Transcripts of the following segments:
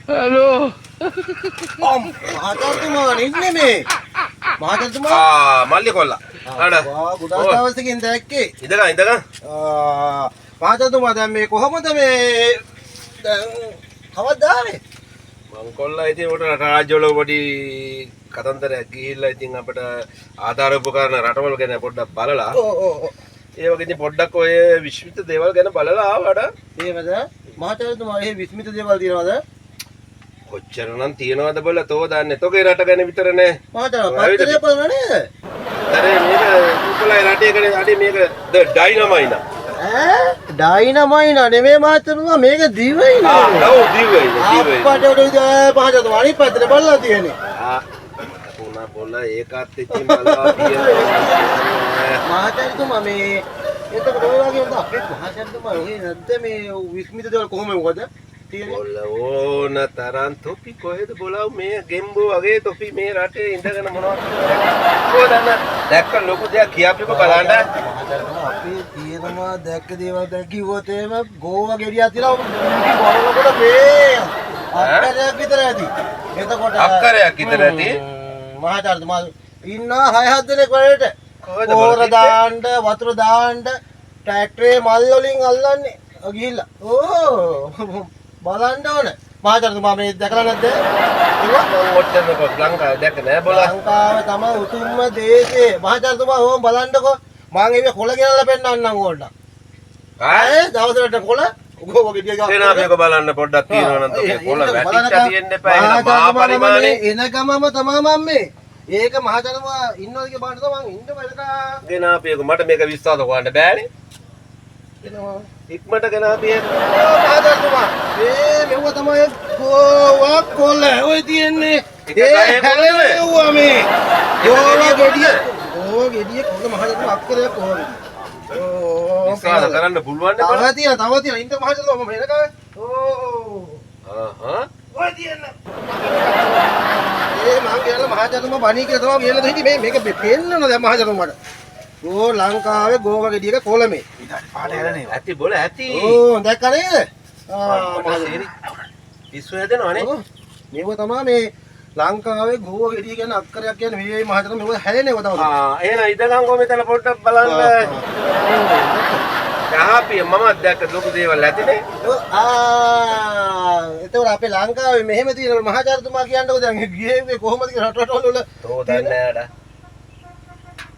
Halo. මහාචාර්යතුමා ඉන්නේ මේ. මහාචාර්යතුමා මල්ලි කොල්ලා. අර. ගොඩක් දවසකින් දැක්කේ. ඉඳගන්. මහාචාර්යතුමා දැන් මේ කොහොමද මේ කවද්ද ආවේ? මං කොල්ලා ඉතින් උට රාජ්‍යවල පොඩි කතන්දරයක් ගිහිල්ලා ඉතින් අපිට ආධාර උපකරණ රටවල් ගැන පොඩ්ඩක් බලලා. ඔව්. ඒ වගේ ඉතින් පොඩ්ඩක් ඔය විශ්මිත දේවල් ගැන බලලා ආවඩ. එහෙමද? මහාචාර්යතුමා මේ විස්මිත දේවල් තියනවද? කොච්චරනම් තියනවද බලලා තෝ දන්නේ. තෝගේ රට ගැන විතර නෑ. මහාචාර්ය පත්තරේ බලන නේද? අතරේ මේක උපලයි රටේ ගැන අඩේ මේක ද ඩයිනමයිනා. ඩයිනමයින නෙමෙයි මහාචාර්යතුමා මේක දිවයින. ඔව් දිවයින. අපට උඩ මහාචාර්යතුමා අනිත් පැත්තට බලලා තියෙන්නේ. පොන ඒකත් ඉතින් බලලා තියෙනවා. මහාචාර්යතුමා මේ එතකොට ඔය වගේ වුණා අපේ මහාචාර්යතුමා ඔය නැද්ද මේ විස්මිත දේවල් කොහොම මොකද තියෙන්නේ? ඔල්ල ඕන තරම් තොපි කොහෙද බලව මේ ගෙම්බෝ වගේ තොපි මේ රටේ ඉඳගෙන මොනවද කොහොදන්න දැක්ක ලොකු දෙයක් කියපිප බලන්න. මහාචාර්යතුමා අපි තියෙනවා දැක්ක දේවල් දැන් කිව්වොත් එහෙම ගෝවා ගෙඩියක් තියලා බලනකොට මේ අක්කරයක් විතර ඇති. එතකොට අක්කරයක් විතර ඇති. මහාචාර්යතුමා ඉන්නවා 6-7 දෙනෙක් වැඩට. පොර දාන්න වතුර දාන්න ට්‍රැක්ටරේ මල් වලින් අල්ලන්නේ ගිහිල්ලා. ඕ බලන්න ඕන. මහාචාර්යතුමා මේ දැකලා නැද්ද? ඒක ඔච්චර ලංකාව දැක්ක නෑ බෝලා. ලංකාව තමයි උතුම්ම දේශේ. මහාචාර්යතුමා ඕම් බලන්නකෝ. මං ඒක කොළ ගෙනල්ලා පෙන්නන්නම් ඕන්න. දවසකට කොළ ගෝව ගෙඩිය ගන්න. එනවා මේක බලන්න පොඩ්ඩක් තියෙනවා නම් තෝගේ කොළ වැටිච්ච තියෙන්න එපා. ඒක මහා පරිමාණේ එන ගමම තමයි මම මේ. ඒක මහාචාර්යතුමා ඉන්නවද කියලා බලන්න තමයි මං ඉන්න වෙලක. ගෙනාපියක මට මේක විශ්වාස කරන්න බෑනේ. එනවා. ඉක්මනට ගෙනාපිය. මහාචාර්යතුමා මේ මෙව තමයි ගෝවා කොළ ඔය තියෙන්නේ. ඒ හැලෙව්වා මේ. ගෝවා ගෙඩිය. ගෝවා ගෙඩිය කොළ මහාචාර්යතුමා අක්කරයක් කොහොමද? විශ්වාස කරන්න පුළුවන් නේ තව තියෙන ඉන්න මහාචාර්යතුමා මම එනකම්. ඔය තියෙන. මං කියලා මහාචාර්යතුමා බණී කියලා තමයි කියලා හිටියේ මේක පෙන්නන දැන් මහාචාර්යතුමාට. ඕ ලංකාවේ ගෝවා ගෙඩියක කොළමේ. පාට හැරෙන්නේ. ඇති බොල ඇති. ඕ දැක්ක නේද? මහාචාර්ය. පිස්සු හැදෙනවනේ. මේව තමයි මේ ලංකාවේ ගෝවා ගෙඩිය කියන අක්කරයක් කියන්නේ මේ මහාචාර්යතුමා මේව හැලෙනව තමයි. එහෙනම් ඉදගංගෝ මෙතන පොඩ්ඩක් බලන්න. යහපිය මම දැක්ක ලොකු දේවල් ඇතිනේ. එතකොට අපේ ලංකාවේ මෙහෙම තියෙන මහාචාර්යතුමා කියන්නකෝ දැන් ගියේ කොහොමද කියලා රටවල් වල තෝ දන්නේ නෑඩා.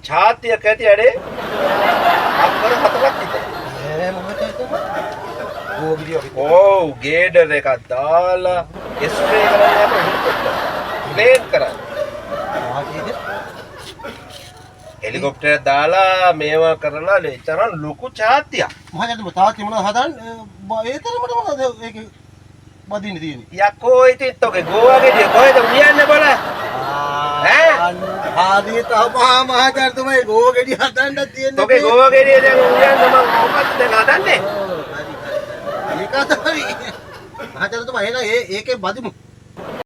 ඡාතියක් ඇති ඇඩේ. අක්කර 4ක් විතර. මහාචාර්යතුමා ගෝවා ගෙඩිය ඔව් ගේඩර් එකක් දාලා ස්ප්‍රේ කරන්න යනවා. ප්ලේන් කරන්න. හෙලිකොප්ටරයක් දාලා මේවා කරලා ලේතරම් ලොකු ඡාතියක්. මහාචාර්යතුමා තාත්ති මොනවද හදන්නේ? ඒ තරමට මොනවද ඒක බදින්න තියෙන්නේ? යකෝ ඉතින් තෝගේ ගෝවා ගෙඩිය කොහෙද උයන්නේ බල? ආදී තමා මහාචාර්යතුමා ගෝවා ගෙඩිය හදන්න තියෙන්නේ. තෝගේ ගෝවා ගෙඩිය දැන් උයන්න මම මොකක්ද දැන් හදන්නේ? ඒක තමයි. මහාචාර්යතුමා එහෙනම් ඒකේ බදිමු.